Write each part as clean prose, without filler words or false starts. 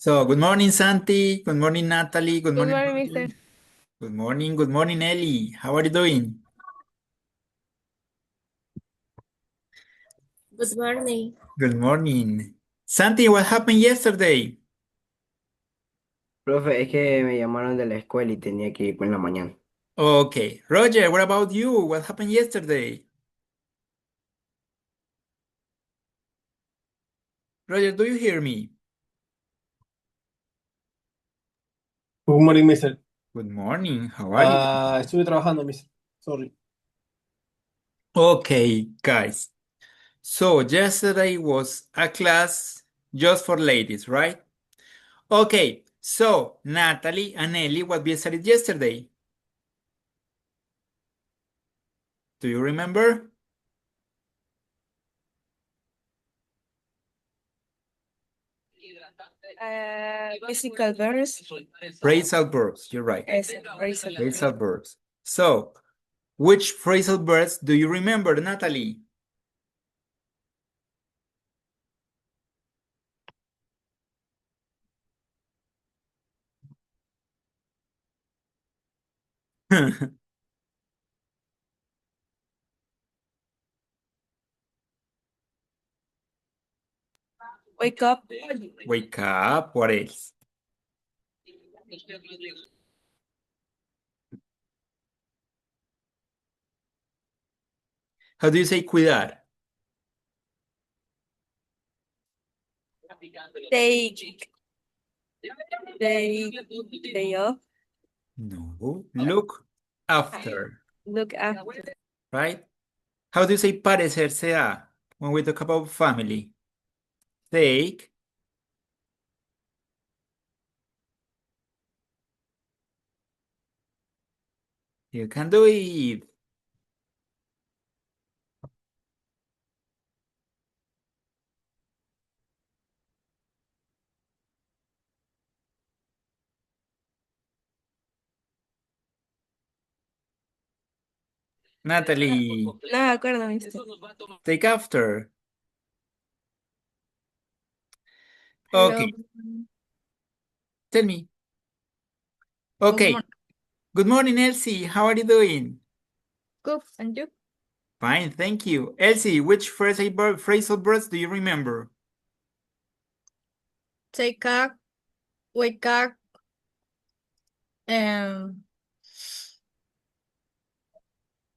So, good morning, Santi. Good morning, Natalie. Good Good morning, morning, Roger. mister. Good morning. Good morning, Ellie. How are you doing? Good morning. Good morning. Santi, what happened yesterday? Profe, es que me llamaron de la escuela y tenía que ir en la mañana. Okay. Roger, what about you? What happened yesterday? Roger, do you hear me? Good morning, mister. Good morning. How are you? Estuve trabajando, mister. Sorry. Okay, guys. So, yesterday was a class just for ladies, right? Okay. So, Natalie and Ellie, what we studied yesterday? Do you remember? Physical verbs. Phrasal verbs. You're right. Phrasal. Phrasal verbs. So, which phrasal verbs do you remember, Natalie? Wake up. Wake up. What else? How do you say cuidar? Take. Day off. No. Look after, Look after. right? How do you say parecerse a when we talk about family? Take. You can do it. Natalie, No me acuerdo, mister. take after. Hello. Okay, tell me. Good Okay. morning. Good morning, Elsie. How are you doing? Good. And you? Fine, thank you. Elsie, which phrasal verbs do you remember? Take up, wake up, um,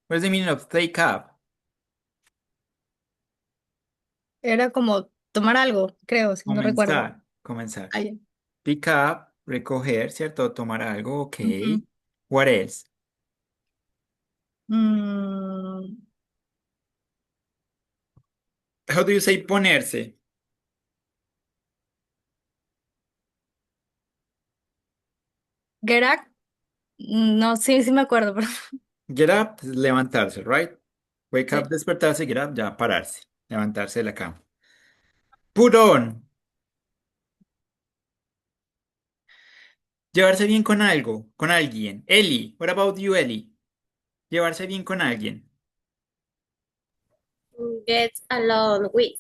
What's the meaning of take up? era como tomar algo, creo, si no recuerdo. Comenzar. Ay, Pick up, recoger, ¿cierto? Tomar algo, ok. ujú. What else? Mm, How do you say ponerse? get up, no, sí me acuerdo, pero Get up, levantarse, right? Wake sí. up, despertarse, get up, ya pararse, levantarse de la cama. Put on, llevarse bien con algo, con alguien. Ellie, what about you, Ellie? Llevarse bien con alguien. Get along with.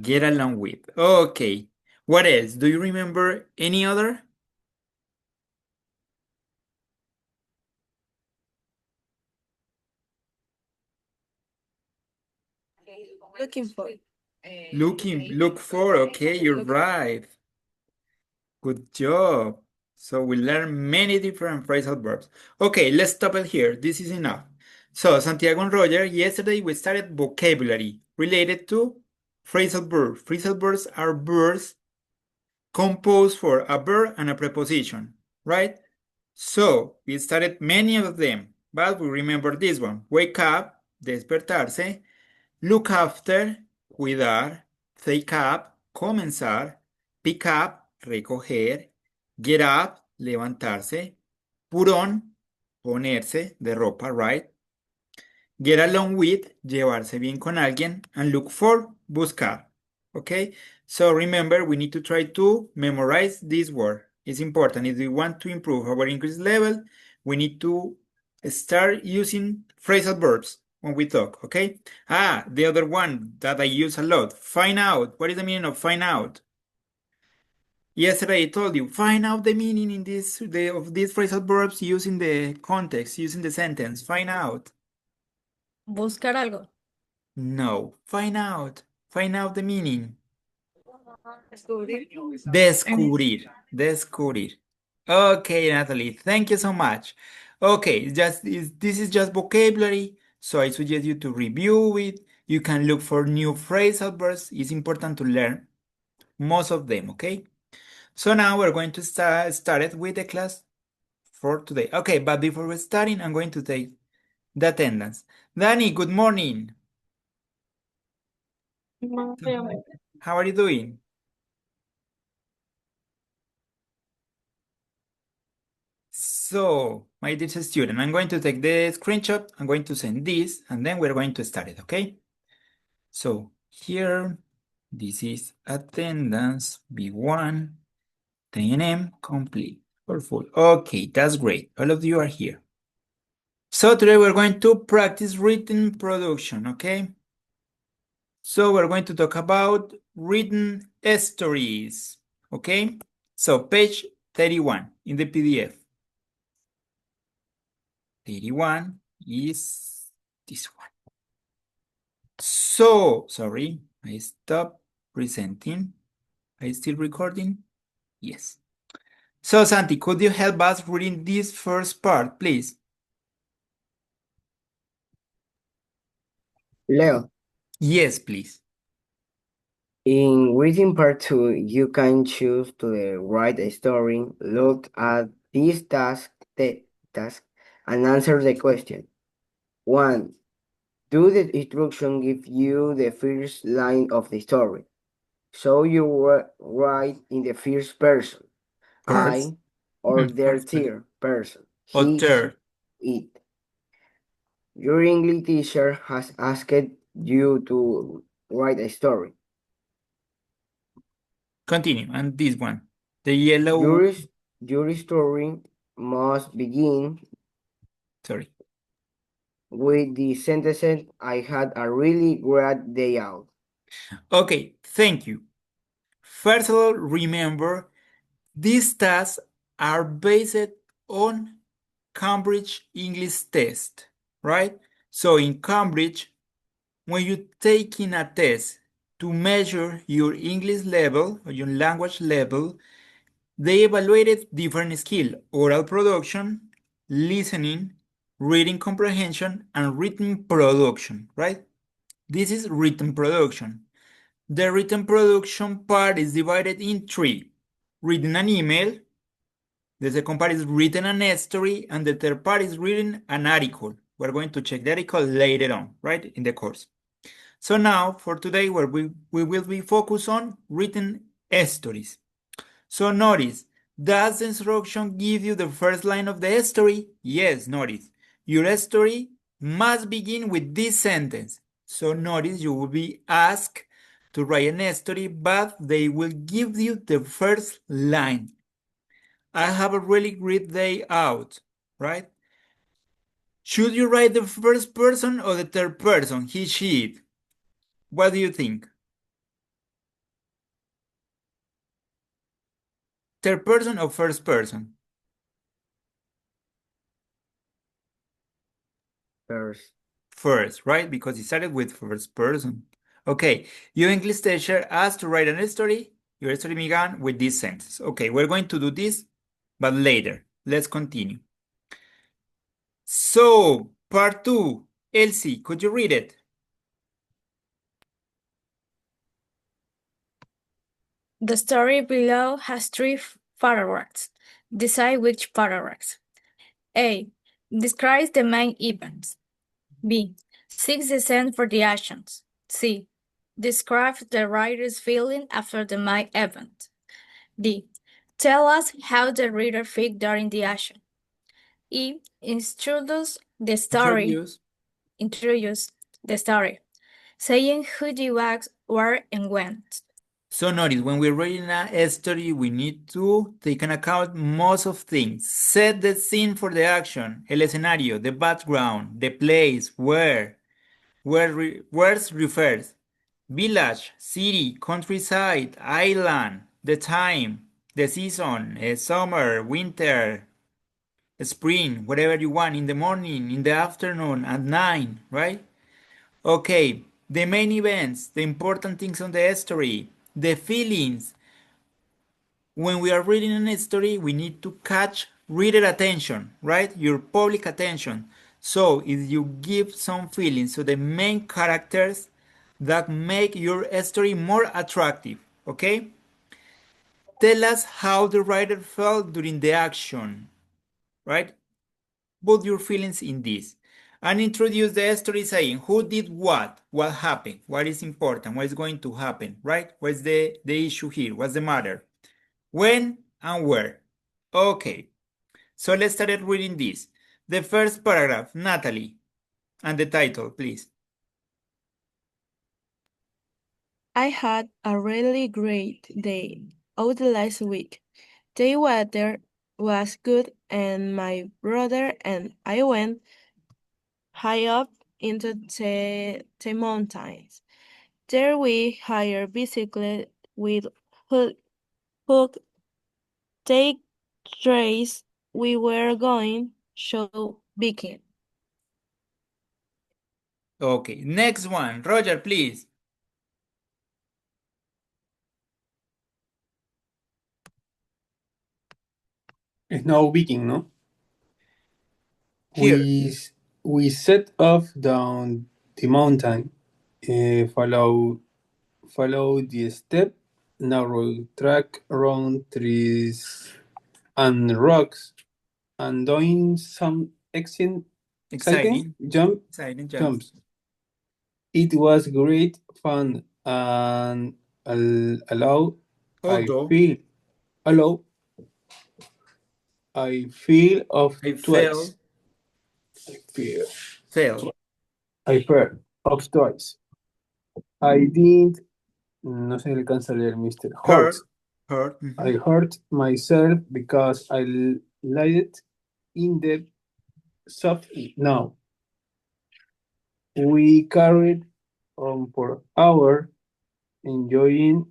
Get along with. Okay. What else? Do you remember any other? Looking for. Look for, okay, you're right. Good job. So we learn many different phrasal verbs. Okay, let's stop it here. This is enough. So Santiago and Roger, yesterday we started vocabulary related to phrasal verbs. Phrasal verbs are verbs composed for a verb and a preposition, right? So we started many of them, but we remember this one. Wake up, despertarse. Look after, cuidar. Take up, comenzar. Pick up, recoger. Get up, levantarse. Put on, ponerse de ropa, right? Get along with, llevarse bien con alguien. And look for, buscar. Okay? So remember, we need to try to memorize this word. It's important. If we want to improve our English level, we need to start using phrasal verbs when we talk, okay? The other one that I use a lot, find out. What is the meaning of find out? Yesterday I told you, find out the meaning in of these phrasal verbs using the context, using the sentence. Find out. Buscar algo. No, find out. Find out the meaning. Descubrir. Descubrir. Descubrir. Okay, Natalie, thank you so much. Okay, this is just vocabulary, so I suggest you to review it. You can look for new phrasal verbs. It's important to learn most of them, okay? So now we're going to start it with the class for today. Okay, but before we're starting, I'm going to take the attendance. Danny, good morning. How are you doing? So, my dear student, I'm going to take the screenshot, I'm going to send this, and then we're going to start it, okay? So, here, this is attendance B1, 10 a.m. complete or full. Okay, that's great. All of you are here. So, today we're going to practice written production, okay? So, we're going to talk about written stories, okay? So, page 31 in the PDF. 31 is this one. So, sorry, I stopped presenting. Are you still recording? Yes. So, Santi, could you help us reading this first part, please? Leo, Yes, please. in reading part 2, you can choose to write a story, look at this task, and answer the question. 1. Do the instruction give you the first line of the story? So you write in the first person, First. I, or their First person. third person, Or he, third. it. Your English teacher has asked you to write a story. Continue. And this one. The yellow. Your story must begin Sorry. with the sentence, I had a really great day out. Okay, thank you. First of all, remember, these tasks are based on Cambridge English test, right? So in Cambridge, when you're taking a test to measure your English level or your language level, they evaluated different skills: oral production, listening, reading comprehension, and written production, right? This is written production. The written production part is divided in three: reading an email, the second part is written a story, and the third part is reading an article. We're going to check the article later on, right, in the course. So now, for today, where we will be focused on written stories. So notice, does the instruction give you the first line of the story? Yes, notice. Your story must begin with this sentence. So notice you will be asked to write an story, but they will give you the first line. I have a really great day out, right? Should you write the first person or the third person? He, she, it. What do you think? Third person or first person? First, right? Because it started with first person. Okay, your English teacher asked to write a story. Your story began with this sentence. Okay, we're going to do this, but later. Let's continue. So, part 2. Elsie, could you read it? The story below has three paragraphs. Decide which paragraphs. A. Describes the main events. B. Seeks the sense for the actions. C. Describes the writer's feeling after the main event. D. Tell us how the reader feels during the action. E. Introduce the story. Introduce the story, saying who the acts were and when. So notice, when we're writing a story, we need to take into account most of things. Set the scene for the action, el escenario, the background, the place, where refers, village, city, countryside, island, the time, the season, summer, winter, spring, whatever you want, in the morning, in the afternoon, at night, right? Okay, the main events, the important things on the story, the feelings. When we are reading a story, we need to catch reader attention, right? Your public attention. So if you give some feelings to the main characters, that make your story more attractive, okay? Tell us how the writer felt during the action, right? Put your feelings in this. And introduce the story saying who did what happened, what is important, what is going to happen, right? What's the issue here? What's the matter? When and where. Okay, so let's start reading this. The first paragraph, Natalie, and the title, please. I had a really great day out last week. The weather was good and my brother and I went high up into the mountains. There we hired bicycles with hook take trace we were going show biking. Okay, next one, Roger, please. Snow Viking, no? Here. We set off down the mountain, follow the steep, narrow track around trees and rocks, and doing some exciting Exciting jumps. jumps. It was great fun and allow Although I feel of I twice. I feel fell. I felt of twice. I did no se le alcanza a leer, Mr. Hurt. Hurt. I hurt myself because I lied in the soft now. We carried on for hours, enjoying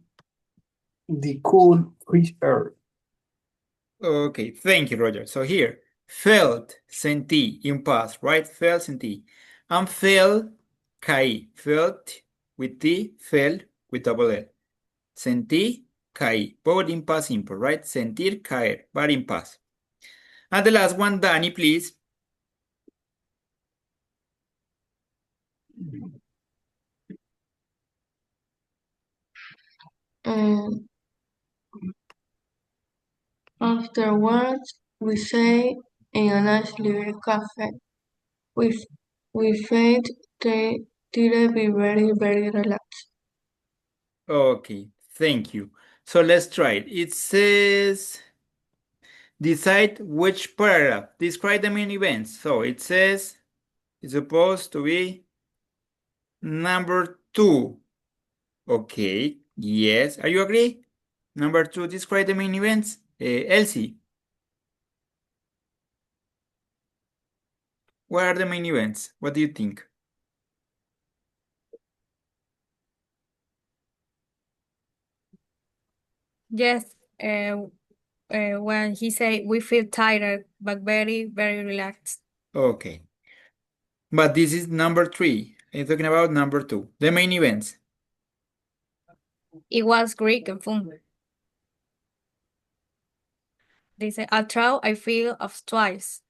the cool fresh air. Okay, thank you, Roger. So here, felt, sentí, in past, right? Felt, sentí. And fell, caí. Felt with T, fell with double L. Sentí, caí. Both in past simple, right? Sentir, caer, but in past. And the last one, Danny, please. Afterwards, we sat in a nice little cafe. We felt to be very, very relaxed. Okay, thank you. So let's try it. It says, decide which paragraph. Describe the main events. So it says, it's supposed to be number 2. Okay, yes. Are you agree? Number 2, describe the main events. Elsie, what are the main events? What do you think? Yes, when he said we feel tired but very, very relaxed. Okay. But this is number 3. I'm talking about number 2. The main events. It was great and fun. They say, although I feel of twice.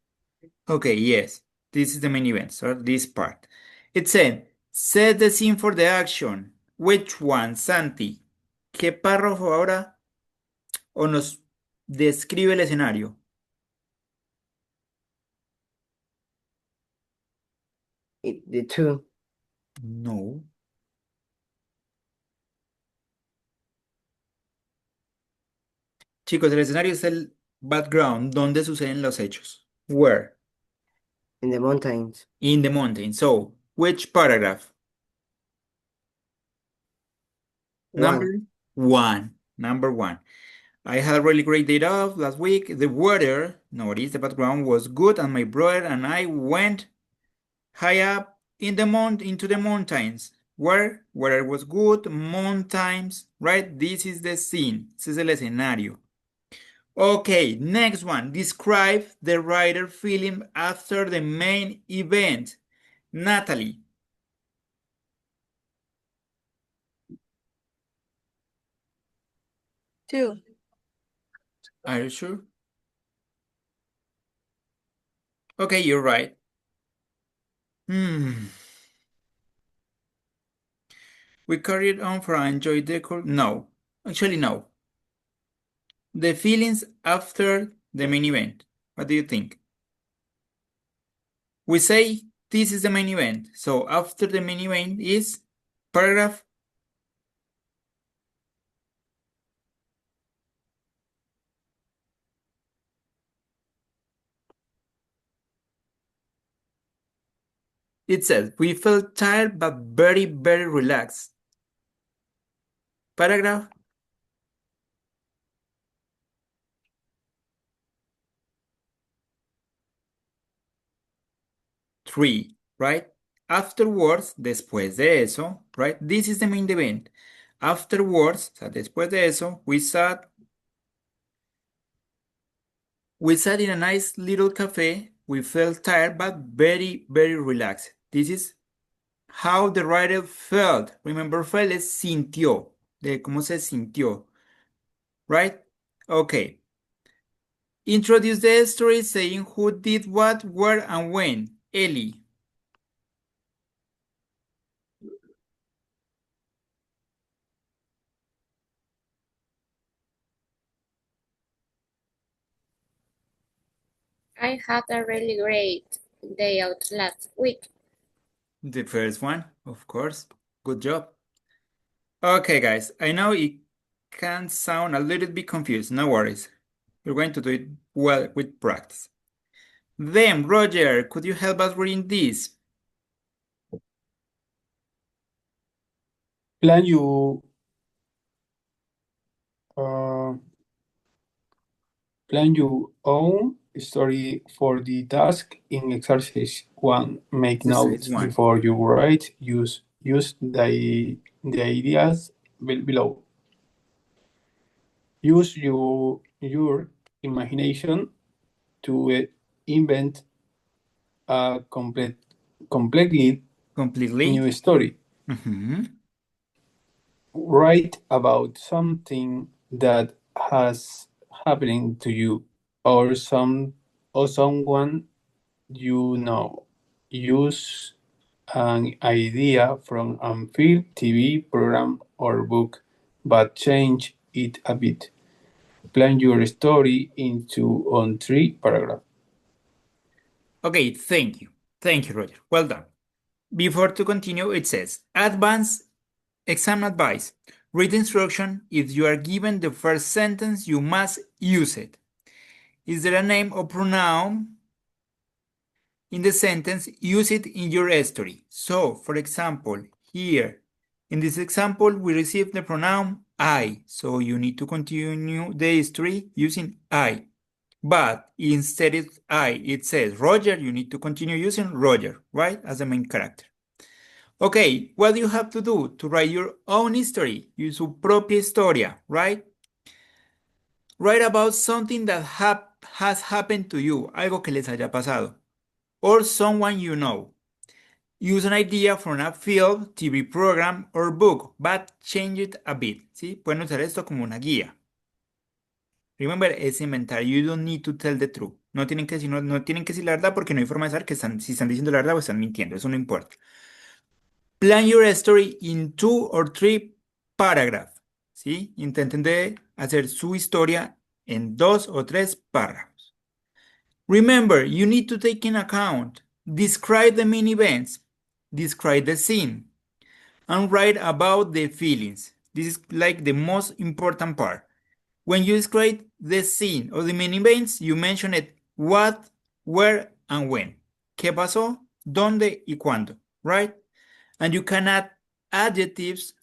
Okay, yes. This is the main event, so this part. It said, set the scene for the action. Which one, Santi? ¿Qué párrafo ahora o nos describe el escenario? The two. No. Chicos, el escenario es el background, donde suceden los hechos. Where? In the mountains. In the mountain. So, which paragraph? Number 1. Number 1. I had a really great day off last week. The weather, notice the background, was good, and my brother and I went high up in the into the mountains. Where weather was good, mountains, right? This is the scene. This is el escenario. Okay, next one. Describe the writer feeling after the main event. Natalie. 2. Are you sure? Okay, you're right. We carried on for enjoy decor. No, actually no. The feelings after the main event. What do you think? We say this is the main event. So after the main event is paragraph. It says, we felt tired but very, very relaxed. Paragraph 3, right? Afterwards, después de eso, right? This is the main event. Afterwards, o sea, después de eso, we sat in a nice little cafe. We felt tired but very, very relaxed. This is how the writer felt. Remember, felt es sintió, de cómo se sintió, right? Okay. Introduce the story saying who did what, where, and when. Ellie. I had a really great day out last week. The first one, of course. Good job. Okay, guys, I know it can sound a little bit confused. No worries. You're going to do it well with practice. Then, Roger, could you help us reading this? Plan your plan your own story for the task in exercise 1. Make Exercise notes 1. before you write. Use the ideas below. Use your imagination to invent a completely new story. Write about something that has happening to you or someone you know. Use an idea from a film, TV program, or book, but change it a bit. Plan your story on 3 paragraphs. Okay, thank you. Thank you, Roger. Well done. Before to continue, it says, advanced exam advice. Read instruction. If you are given the first sentence, you must use it. Is there a name or pronoun in the sentence? Use it in your story. So, for example, here, in this example, we received the pronoun I. So you need to continue the history using I. But instead of I, it says Roger, you need to continue using Roger, right? As the main character. Okay, what do you have to do to write your own history? Use su propia historia, right? Write about something that has happened to you, algo que les haya pasado, or someone you know. Use an idea from a film, TV program, or book, but change it a bit, ¿sí? Pueden usar esto como una guía. Remember, es inventar. You don't need to tell the truth. No tienen que decir, no tienen que decir la verdad porque no hay forma de saber si están diciendo la verdad o están mintiendo. Eso no importa. Plan your story in 2 or 3 paragraphs. ¿Sí? Intenten de hacer su historia en 2 o 3 párrafos. Remember, you need to take in account, describe the main events, describe the scene, and write about the feelings. This is like the most important part. When you describe the scene or the main events, you mention it what, where, and when. ¿Qué pasó? ¿Dónde y cuándo? Right? And you can add adjectives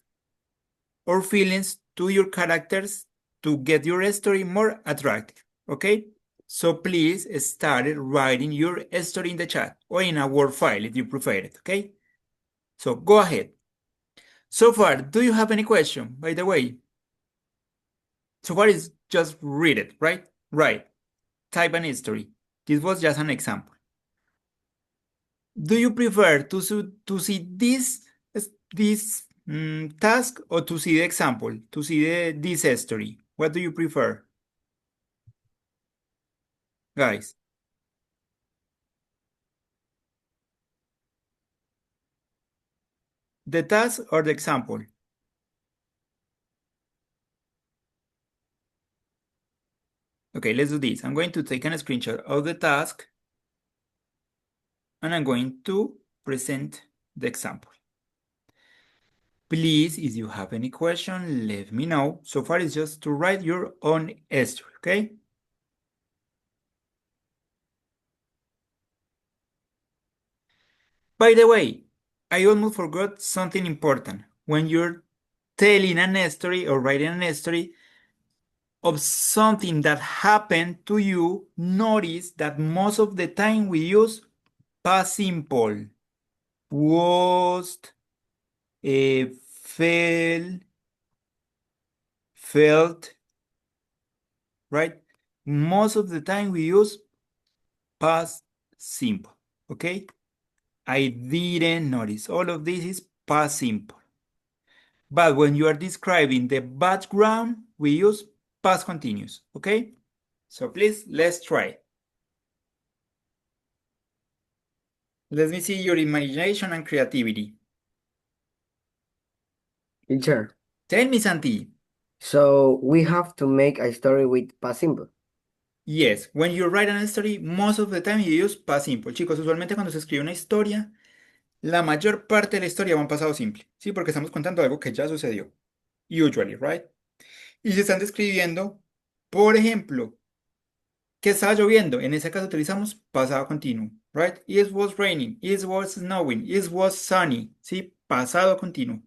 or feelings to your characters to get your story more attractive. Okay? So please start writing your story in the chat or in a Word file if you prefer it. Okay? So go ahead. So far, do you have any question, by the way? So far is just read it, right? Right. Type an history. This was just an example. Do you prefer to see this task or to see the example, to see this history? What do you prefer, guys? The task or the example? Okay, let's do this. I'm going to take a screenshot of the task and I'm going to present the example. Please, if you have any question, let me know. So far, it's just to write your own history, okay? By the way, I almost forgot something important. When you're telling a story or writing a story of something that happened to you, notice that most of the time we use past simple. Was, felt, right? Most of the time we use past simple, okay? I didn't notice. All of this is past simple. But when you are describing the background, we use past continuous, okay? So please, let's try. Let me see your imagination and creativity. Teacher, Tell me, Santi. so we have to make a story with past simple. Yes, when you write an story, most of the time you use past simple. Chicos, usualmente cuando se escribe una historia, la mayor parte de la historia va en pasado simple, ¿sí? Porque estamos contando algo que ya sucedió. Usually, right? Y se están describiendo, por ejemplo, que estaba lloviendo. En ese caso utilizamos pasado continuo, right? It was raining, it was snowing, it was sunny, ¿sí? Pasado continuo.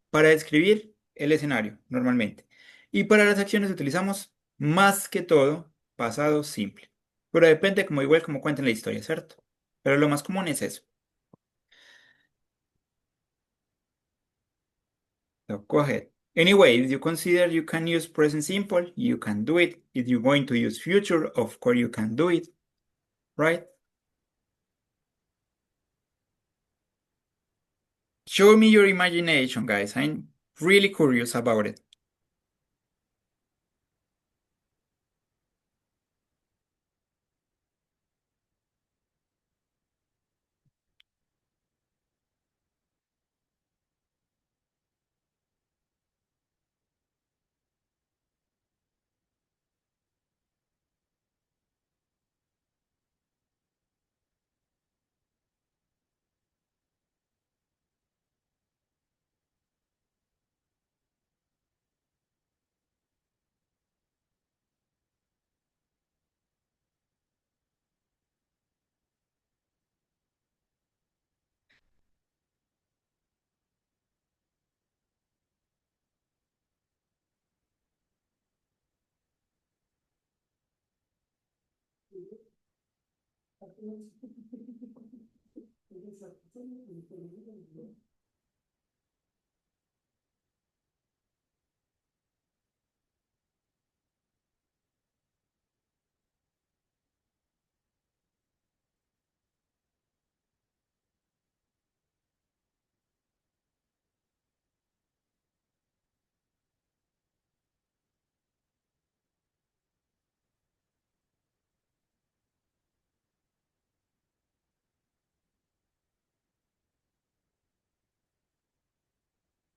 Para describir el escenario, normalmente. Y para las acciones utilizamos más que todo pasado simple. Pero depende como igual como cuenten la historia, ¿cierto? Pero lo más común es eso. So go ahead. Anyway, if you consider you can use present simple, you can do it. If you're going to use future, of course you can do it, right? Show me your imagination, guys. I'm really curious about it.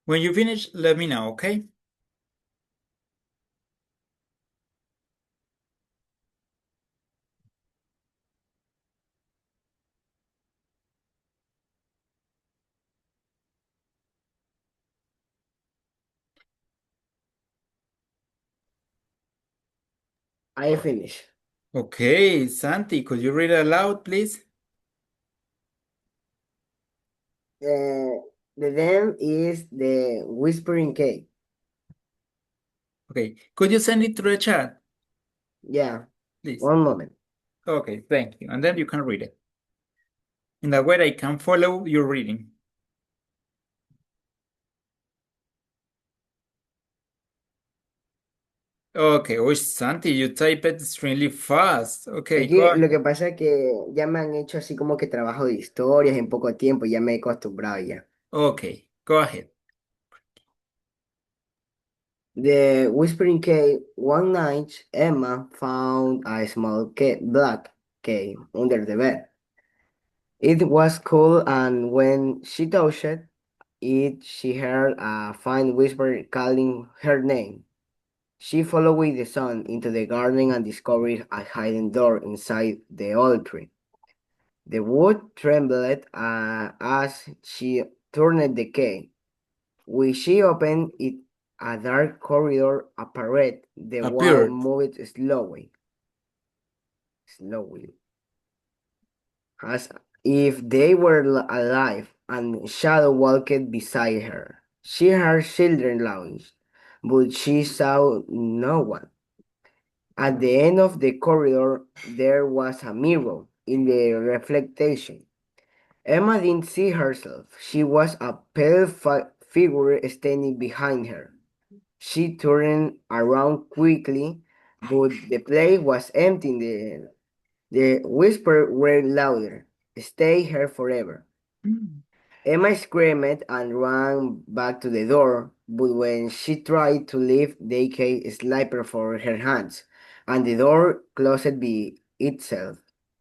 When you finish, let me know, okay? I finish. Okay, Santi, could you read it aloud, please? The name is the Whispering Cave. Okay, could you send it through the chat, Yeah, please? one moment. Okay, thank you. And then you can read it. In that way, I can follow your reading. Okay, oh, Santi, you type it extremely fast. Okay, Es go que ahead. lo que pasa es que ya me han hecho así como que trabajo de historias en poco tiempo, ya me he acostumbrado ya. Okay, go ahead. The Whispering Cave. One night, Emma found a small black cave under the bed. It was cool, and when she touched it, she heard a faint whisper calling her name. She followed with the sun into the garden and discovered a hidden door inside the old tree. The wood trembled as she turned the key. When she opened it, a dark corridor appeared. The wall Appeared. moved slowly, as if they were alive, and Shadow walked beside her. She heard children laughing, but she saw no one. At the end of the corridor, there was a mirror in the reflection. Emma didn't see herself. She was a pale figure standing behind her. She turned around quickly, but the place was empty. The whispers were louder. Stay here forever. Emma screamed and ran back to the door, but when she tried to leave, the key slipped from her hands, and the door closed by itself.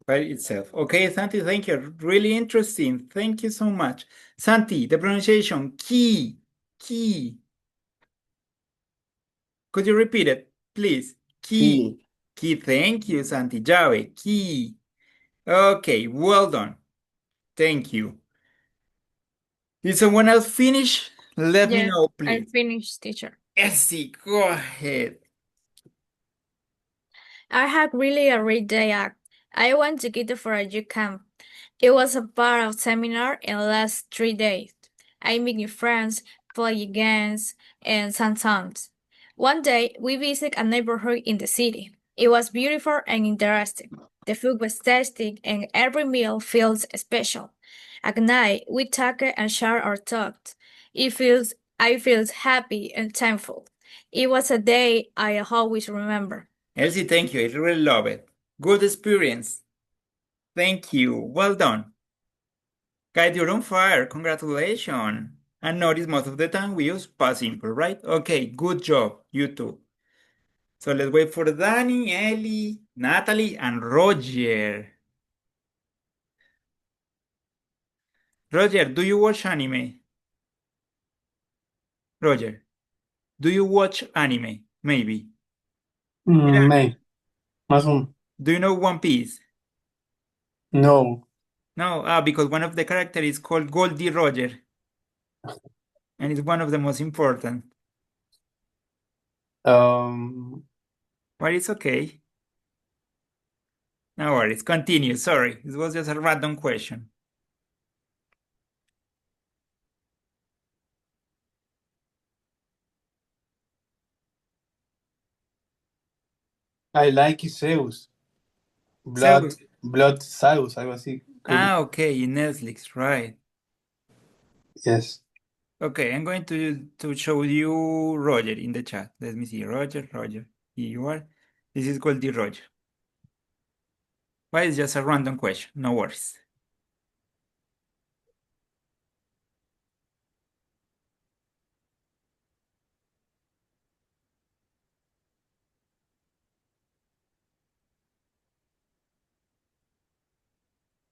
By itself. Okay, Santi, thank you. Really interesting. Thank you so much. Santi, the pronunciation, key, key. Could you repeat it, please? Key, Key. key. Thank you, Santi. Llave, key. Okay, well done. Thank you. Did someone else finish? Let me Yes, know, I please. finished, teacher. Essie, go ahead. I had really a great day at. I went to Quito for a youth camp. It was a part of seminar and last 3 days. I met new friends, played games, and sang songs. One day, we visited a neighborhood in the city. It was beautiful and interesting. The food was tasty, and every meal feels special. At night, we talked and shared our thoughts. I feel happy and thankful. It was a day I always remember. Elsie, thank you. I really love it. Good experience. Thank you. Well done. Guys, you're on fire. Congratulations. And notice most of the time we use past simple, right? Okay, good job. You too. So let's wait for Danny, Ellie, Natalie, and Roger. Roger, do you watch anime? Roger, do you watch anime? Maybe. May. Mushroom. Do you know One Piece? No. No, because one of the characters is called Goldie Roger, and it's one of the most important. Um, But it's okay. No worries. Continue. Sorry, this was just a random question. I like Zeus. Zeus. Blood Zeus, algo así. Okay, in Netflix, right. Yes. Okay, I'm going to show you Roger in the chat. Let me see. Roger, Roger. Here you are. This is Goldie Roger. But it's just a random question. No worries.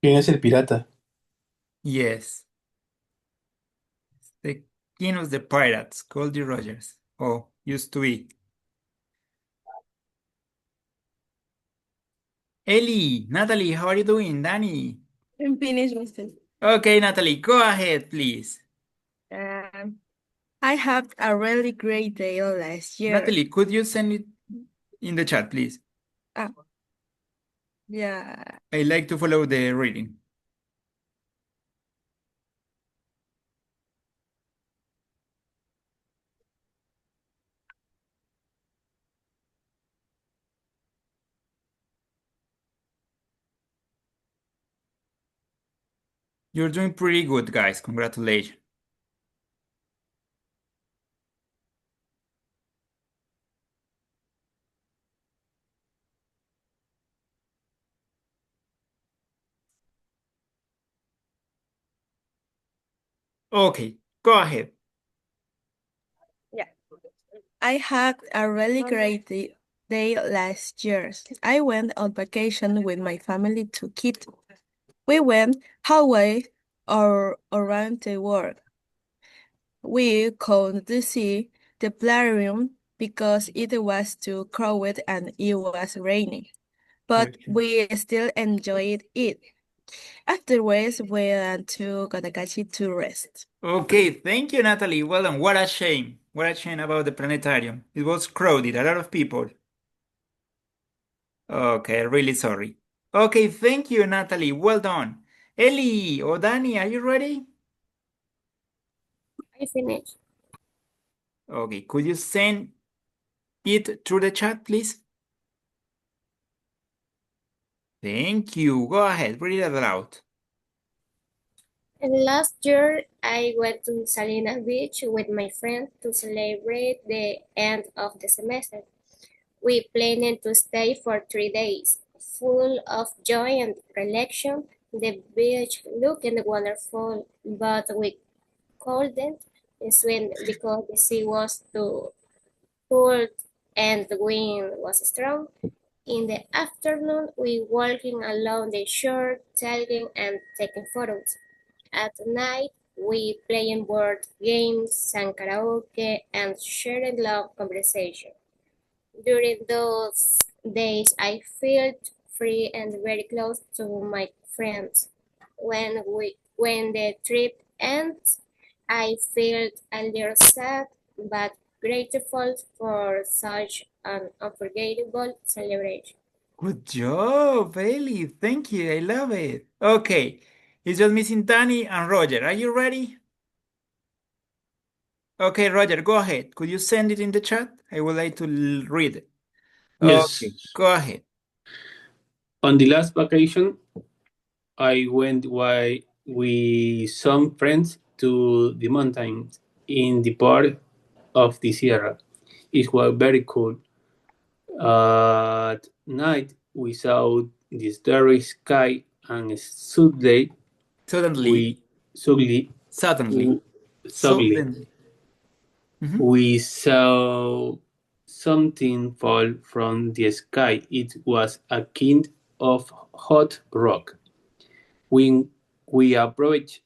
¿Quién es el pirata? Yes. The king of the pirates, Goldie Rogers. Oh, used to be. Ellie, Natalie, how are you doing? Danny. I'm finished, mister. Okay, Natalie, go ahead, please. I had a really great day last year. Natalie, could you send it in the chat, please? Yeah. I like to follow the reading. You're doing pretty good, guys. Congratulations. Okay, go ahead. I had a really great day last year. I went on vacation with my family to Quito. We went halfway or around the world. We couldn't see the planetarium because it was too crowded and it was raining, but Okay. we still enjoyed it. Afterwards, we went to Guanacachi to rest. Okay, thank you, Natalie. Well done. What a shame. What a shame about the planetarium. It was crowded, a lot of people. Okay, really sorry. Okay, thank you, Natalie. Well done. Ellie or Danny, are you ready? I finished. Okay, could you send it through the chat, please? Thank you. Go ahead, read it aloud. And last year, I went to Salinas Beach with my friends to celebrate the end of the semester. We planned to stay for 3 days, full of joy and relaxation. The beach looked wonderful, but we couldn't swim because the sea was too cold and the wind was strong. In the afternoon, we walking along the shore, talking and taking photos. At night, we playing board games, sang karaoke, and sharing long conversation. During those days, I felt free and very close to my friends. When the trip ends, I felt a little sad but grateful for such an unforgettable celebration. Good job, Ellie. Thank you. I love it. Okay, it's just missing Danny and Roger. Are you ready? Okay, Roger, go ahead. Could you send it in the chat? I would like to read it. Yes. Okay, go ahead. On the last vacation, I went with some friends to the mountains in the part of the Sierra. It was very cool. At night, we saw the starry sky, and Suddenly, we suddenly, suddenly, suddenly suddenly. Mhm. we saw something fall from the sky. It was a kind of hot rock. When we approached,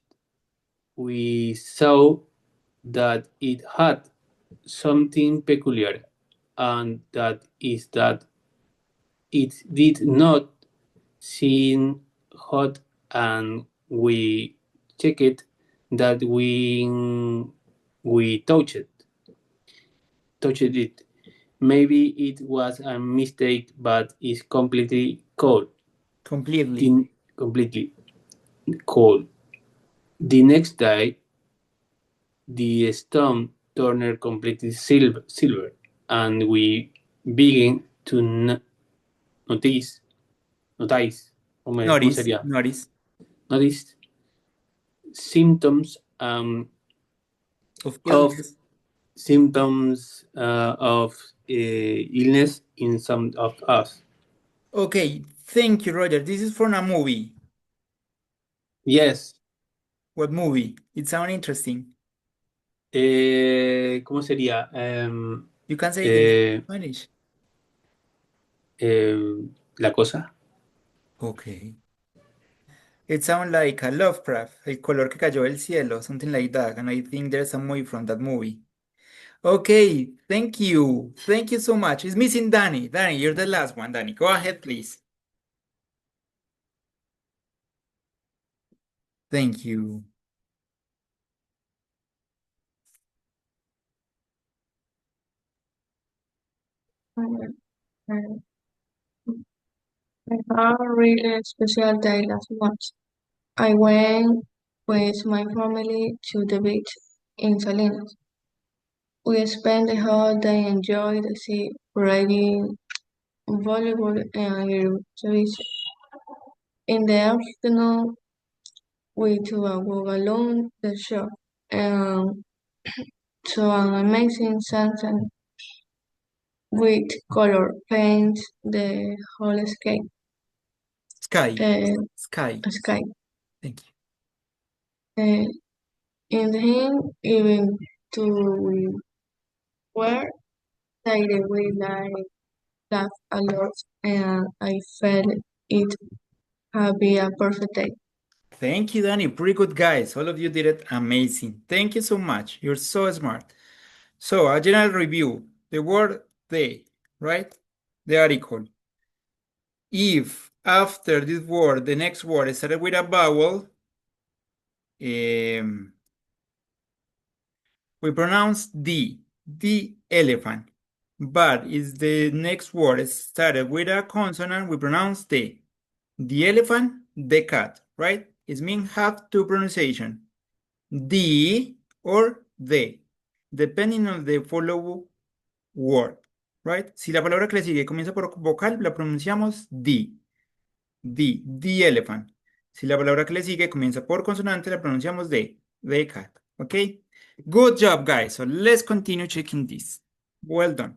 we saw that it had something peculiar, and that is that it did not seem hot, and we checked that we touched it. Maybe it was a mistake, but it's completely cold. Completely. Completely cold. The next day, the stone turned completely silver, and we began to notice, notice, ¿cómo Notice, sería? notice Notice symptoms of of illness. illness in some of us. Okay, thank you, Roger. This is from a movie. Yes. What movie? It sounds interesting. ¿Cómo sería? You can say it in Spanish. La cosa. Okay. It sounds like a Lovecraft, El color que cayó del cielo, something like that. And I think there's a movie from that movie. Okay, thank you. Thank you so much. It's missing Danny. Danny, you're the last one, Danny. Go ahead, please. Thank you. I had a really special day last month. I went with my family to the beach in Salinas. We spent the whole day enjoying the sea, riding volleyball and exhibition. In the afternoon, we took a walk along the shore and saw an amazing sunset with color paint the whole sky. Sky. Uh, Sky. sky. Thank you. in him even to we were tired we laughed a lot and I felt it had been a perfect day. Thank you, Danny. Pretty good, guys. All of you did it amazing. Thank you so much. You're so smart. So, a general review. The word they, right? The article. If after this word, the next word is started with a vowel, we pronounce the elephant. But if the next word is started with a consonant, we pronounce the elephant, the cat, right? It means have two pronunciation, the or the, depending on the follow word, right? Si la palabra que le sigue comienza por vocal, la pronunciamos the elephant. Si la palabra que le sigue comienza por consonante, la pronunciamos the cat, okay? Good job, guys. So let's continue checking this. Well done.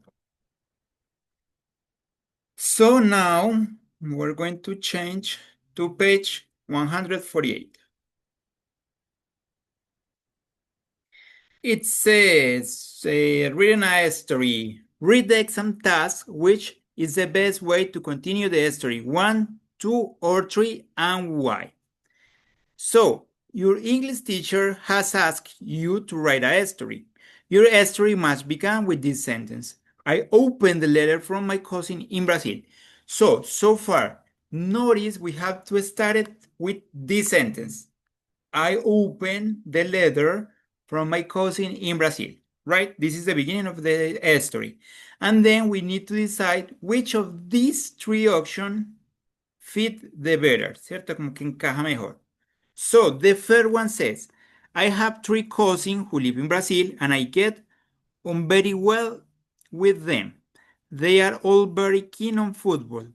So now we're going to change to page 148. It says, reading a story. Read the exam task, which is the best way to continue the story. 1, 2, or 3, and why. So, your English teacher has asked you to write a story. Your story must begin with this sentence. I opened the letter from my cousin in Brazil. So far, notice we have to start it with this sentence. I opened the letter from my cousin in Brazil, right? This is the beginning of the story. And then we need to decide which of these three options fit the better, ¿cierto? Como que encaja mejor. So the first one says, I have three cousins who live in Brazil and I get on very well with them. They are all very keen on football.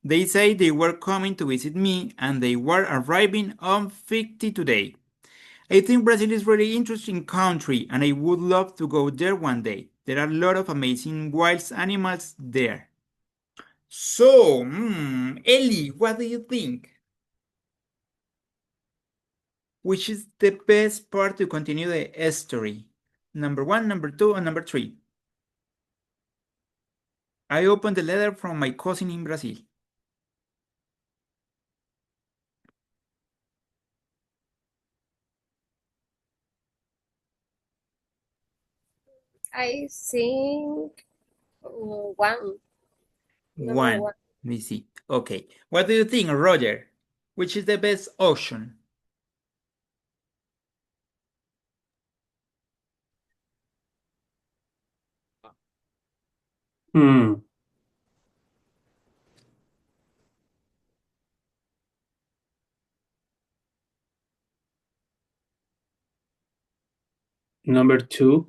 They say they were coming to visit me and they were arriving on 50 today. I think Brazil is a really interesting country and I would love to go there one day. There are a lot of amazing wild animals there. So, Ellie, what do you think? Which is the best part to continue the story? Number 1, number 2, and number 3. I opened the letter from my cousin in Brazil. I think one. Number One. one. Let me see. Okay. What do you think, Roger? Which is the best option? Number 2.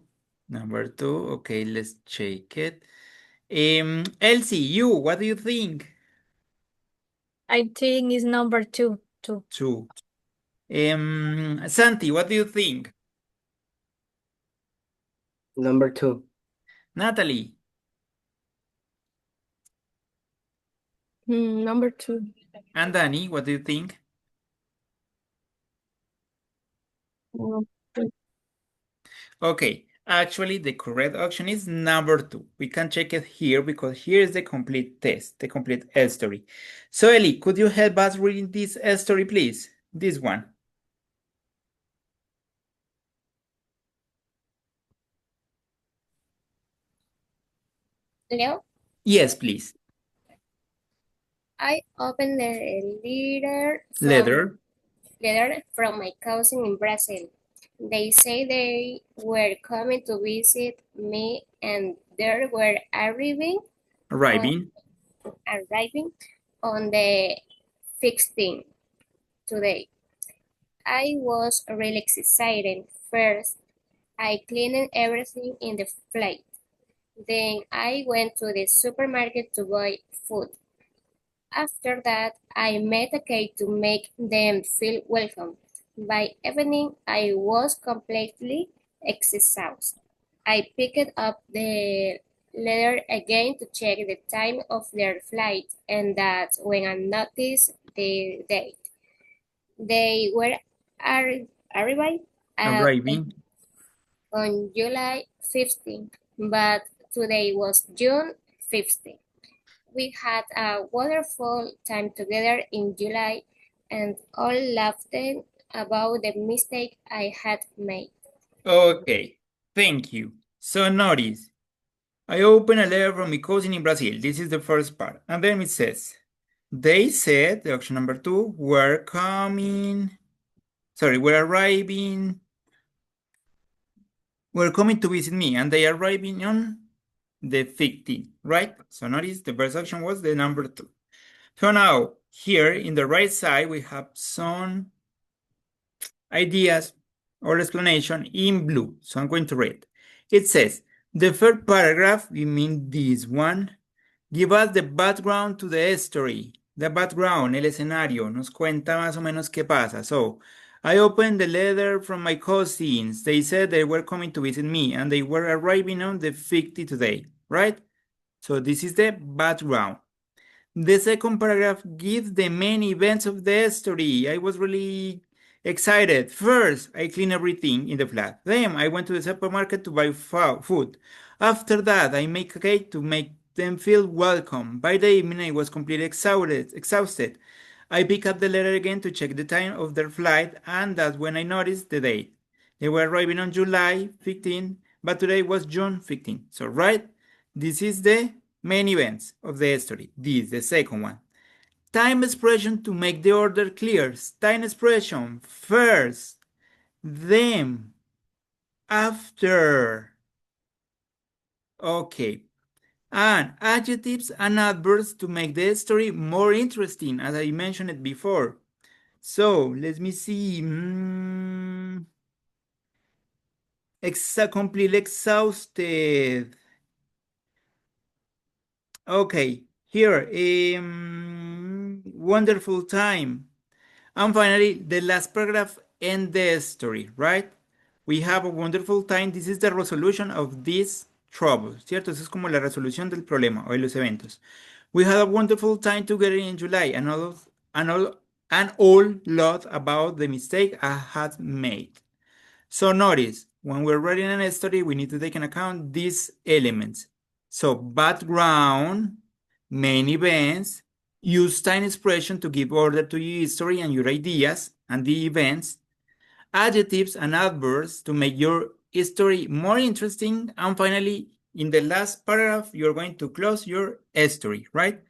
Number 2. Okay, let's check it. Elsie, you, what do you think? I think it's number 2. 2. Santi, what do you think? Number 2. Natalie? Number 2. And Danny, what do you think? Okay, actually the correct option is number 2. We can check it here because here is the complete test, the complete story. So Ellie, could you help us reading this story, please? This one. Leo? Yes, please. I opened the letter from my cousin in Brazil. They say they were coming to visit me and they were arriving on the 16th today. I was really excited. First, I cleaned everything in the flight. Then I went to the supermarket to buy food. After that, I made a cake to make them feel welcome. By evening, I was completely exhausted. I picked up the letter again to check the time of their flight, and that's when I noticed the date. They were arriving Arriving. on July 15th, but today was June 15th. We had a wonderful time together in July and all laughed about the mistake I had made. Okay, thank you. So notice, I open a letter from my cousin in Brazil. This is the first part. And then it says, they said, the option number 2, were coming to visit me, and they are arriving on the 15th, right? So notice the first option was the number 2. So now, here in the right side, we have some ideas or explanation in blue. So I'm going to read. It says, the third paragraph, we mean this one, give us the background to the story. The background, el escenario, nos cuenta más o menos qué pasa. So, I opened the letter from my cousins. They said they were coming to visit me and they were arriving on the 50th today, right? So this is the background. The second paragraph gives the main events of the story. I was really excited. First, I cleaned everything in the flat. Then I went to the supermarket to buy food. After that, I made a cake to make them feel welcome. By the evening, I was completely exhausted. I picked up the letter again to check the time of their flight, and that's when I noticed the date. They were arriving on July 15, but today was June 15. So, right? This is the main events of the story. This, the second one. Time expression to make the order clear. Time expression first, then, after. Okay. And adjectives and adverbs to make the story more interesting, as I mentioned it before. So, let me see. Completely exhausted. Okay, here, wonderful time. And finally, the last paragraph and the story, right? We have a wonderful time. This is the resolution of this trouble, ¿cierto? Eso es como la resolución del problema o de los eventos. We had a wonderful time together in July and all lot about the mistake I had made. So notice, when we're writing a story, we need to take into account these elements. So background, main events, use time expression to give order to your story and your ideas and the events, adjectives and adverbs to make your story more interesting, and finally, in the last paragraph, you're going to close your story, right?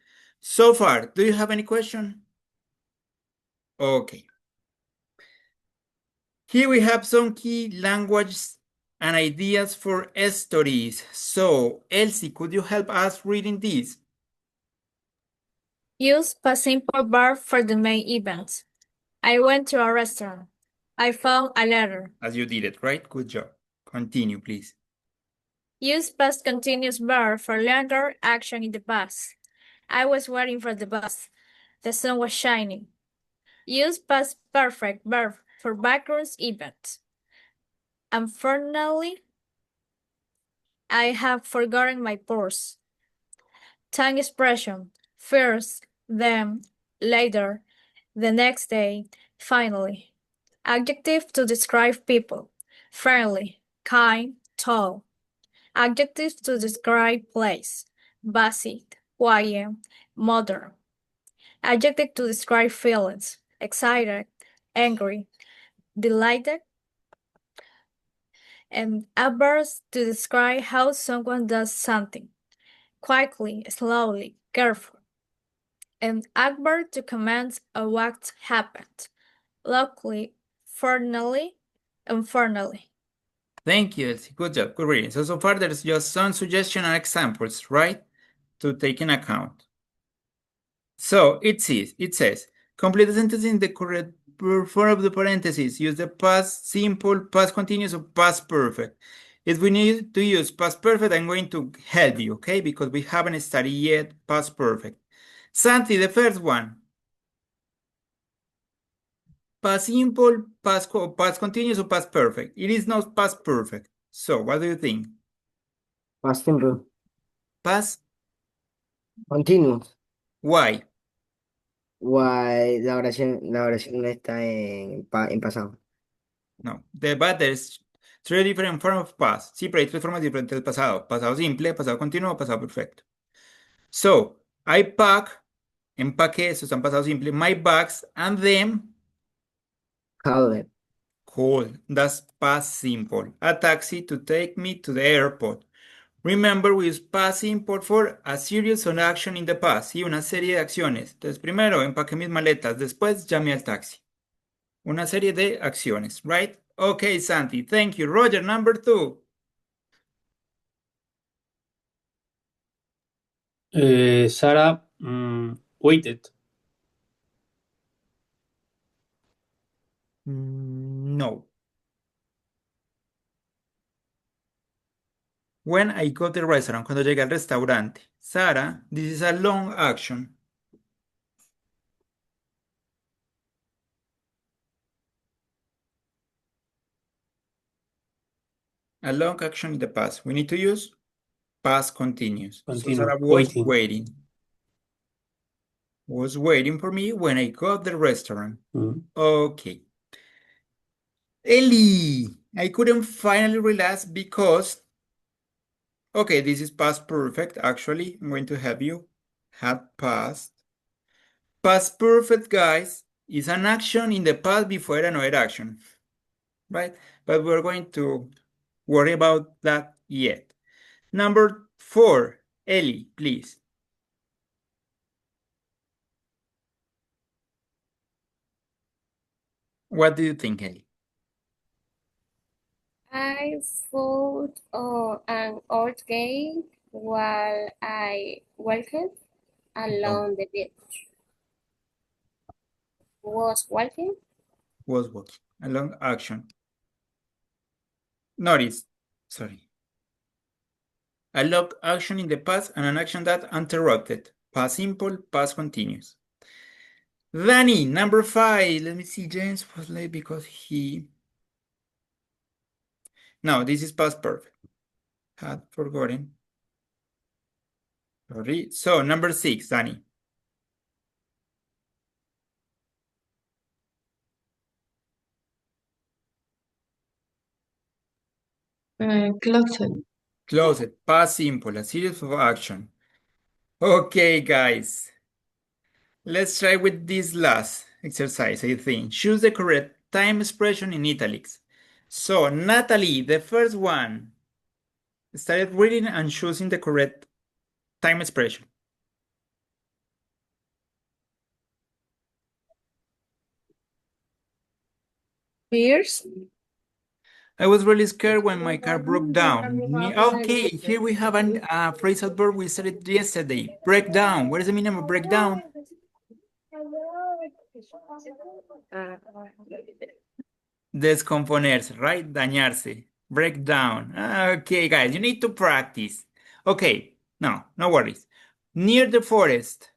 So far, do you have any question? Okay. Here we have some key languages and ideas for stories. So, Elsie, could you help us reading this? Use past simple verb for the main events. I went to a restaurant. I found a letter. As you did it, right? Good job. Continue, please. Use past continuous verb for longer action in the past. I was waiting for the bus. The sun was shining. Use past perfect verb for background events. Unfortunately, I have forgotten my purse. Time expression. First, then, later, the next day, finally. Adjective to describe people. Friendly, kind, tall. Adjective to describe place. Basic, quiet, modern. Adjective to describe feelings. Excited, angry, delighted. And adverbs to describe how someone does something. Quickly, slowly, careful. And adverb to comment on what happened. Luckily, fortunately, unfortunately. Thank you, Elsie. Good job. Good reading. So far, there's just some suggestions and examples, right? To take in account. So it says, complete the sentence in the correct form of the parentheses. Use the past simple, past continuous, or past perfect. If we need to use past perfect, I'm going to help you, okay? Because we haven't studied yet past perfect. Santi, the first one. Past simple, past continuous, or past perfect? It is not past perfect. So, what do you think? Past simple. Past? Continuous. Why? Why la oración no está en pasado. No. But there's three different forms of past. Sí, pero hay tres formas diferentes del pasado. Pasado simple, pasado continuo, pasado perfecto. So, I pack, empaqué, eso está en pasado simple, my bags, and then Call call. That's past simple. A taxi to take me to the airport. Remember, we use past simple for a series of action in the past. Sí, una serie de acciones. Entonces, primero empaqué mis maletas, después llamé al taxi. Una serie de acciones, right? Okay, Santi, thank you. Roger, number 2. Sarah waited. No. When I got the restaurant, cuando llegué al restaurante. Sarah, this is a long action. A long action in the past. We need to use past continuous. So Continue. Sarah was Waiting. Was waiting for me when I got the restaurant. Mm. Okay. Ellie, I couldn't finally relax because, okay, this is past perfect, actually. I'm going to have you. Had passed. Past perfect, guys, is an action in the past before another action, right? But we're going to worry about that yet. Number 4, Ellie, please. What do you think, Ellie? I fought an old game while I walked along the beach. Was walking? Was walking. A long action. Notice, sorry. A long action in the past and an action that interrupted. Past simple, past continuous. Danny, number 5. Let me see. James was late because he... No, this is past perfect. Had forgotten. Sorry. So, number 6, Danny. Closet. Closet, past simple, a series of action. Okay, guys. Let's try with this last exercise, I think. Choose the correct time expression in italics. So, Natalie, the first one, started reading and choosing the correct time expression. Fears. I was really scared when my car broke down. Okay, here we have a phrasal verb we studied yesterday. Break down. What is the meaning of breakdown? Descomponerse, right? Dañarse. Break down. Okay, guys, you need to practice. Okay, no worries. Near the forest.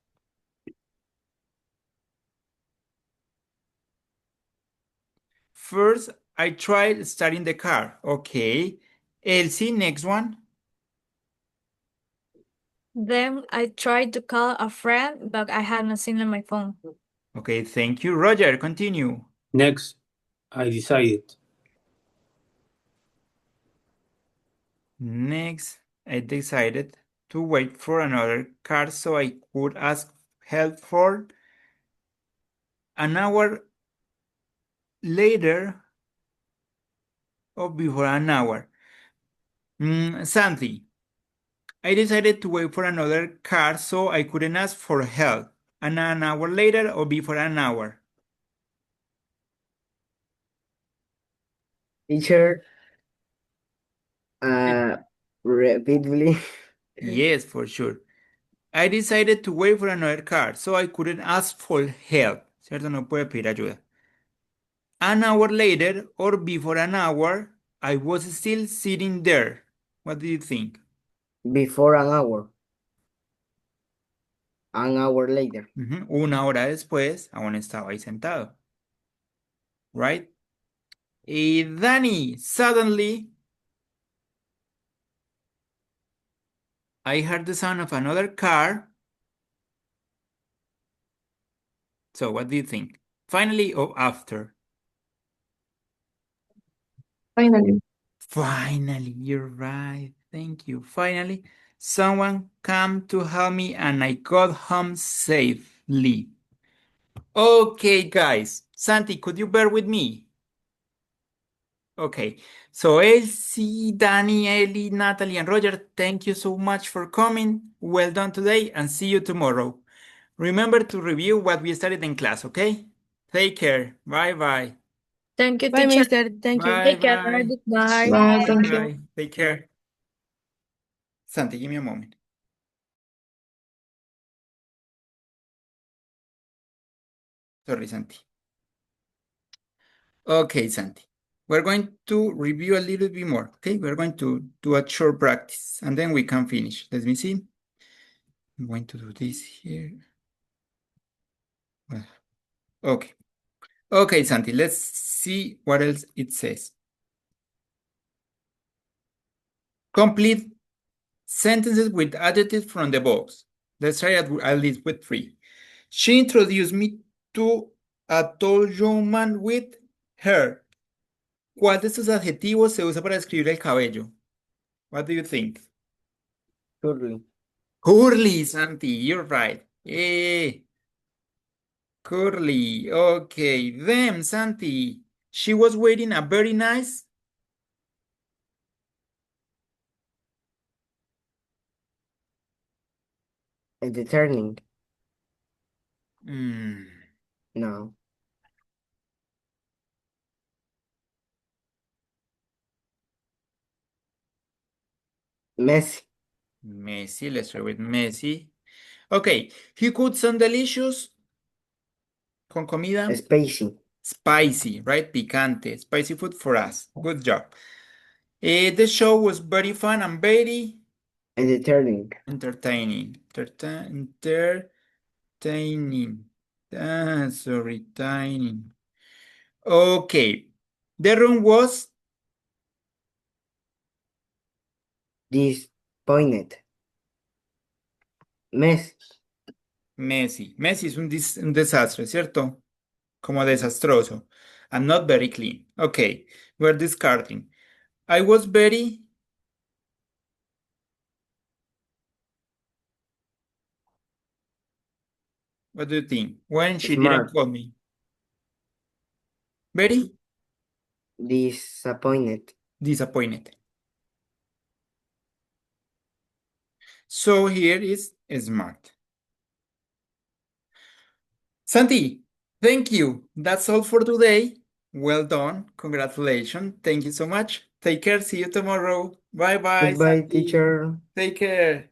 First, I tried starting the car. Okay. Elsie, next one. Then I tried to call a friend, but I had not seen on my phone. Okay, thank you. Roger, continue. Next, I decided. Next, I decided to wait for another car so I could ask help for an hour later or before an hour. Santi, I decided to wait for another car so I couldn't ask for help. And an hour later or before an hour. Teacher, repeatedly. Yes, for sure. I decided to wait for another car so I couldn't ask for help. ¿Cierto? No puede pedir ayuda. An hour later or before an hour, I was still sitting there. What do you think? Before an hour. An hour later. Una hora después, aún estaba ahí sentado. Right? Y Danny, suddenly, I heard the sound of another car. So what do you think? Finally or after? Finally, Finally, you're right. Thank you. Finally, someone came to help me and I got home safely. Okay, guys. Santi, could you bear with me? Okay. So Elsie, Danny, Ellie, Natalie, and Roger, thank you so much for coming. Well done today and see you tomorrow. Remember to review what we studied in class, okay? Take care. Bye-bye. Thank you, Bye, teacher. mister. Thank you. Take care. Bye-bye. Goodbye. bye, thank you. Bye. Take care. Santi, give me a moment. Sorry, Santi. Okay, Santi. We're going to review a little bit more, okay? We're going to do a short practice and then we can finish. Let me see. I'm going to do this here. Okay. Okay, Santi, let's see what else it says. Complete sentences with adjectives from the box. Let's try at least with 3. She introduced me to a tall young man with hair. ¿Cuál de estos adjetivos se usa para describir el cabello? What do you think? Curly. Curly, Santi, you're right. Curly. Okay, then, Santi. She was wearing a very nice. Entertaining. Mm, No. Messy. messy. Let's try with messy. Okay, he cooked some delicious con comida. Spicy. Spicy, right? Picante. Spicy food for us. Good job. The show was very fun and very Entertaining. entertaining. Entertaining. Sorry, tiny. Okay. The room was Disappointed. Mess. messy. Messy es un desastre, ¿cierto? Como desastroso. And not very clean. Okay. We're discarding. I was very. What do you think? When she didn't Smart. call me. Very Disappointed. disappointed. So here is smart. Santi, thank you. That's all for today. Well done. Congratulations. Thank you so much. Take care. See you tomorrow. Bye bye. Goodbye, Santi. teacher. Take care.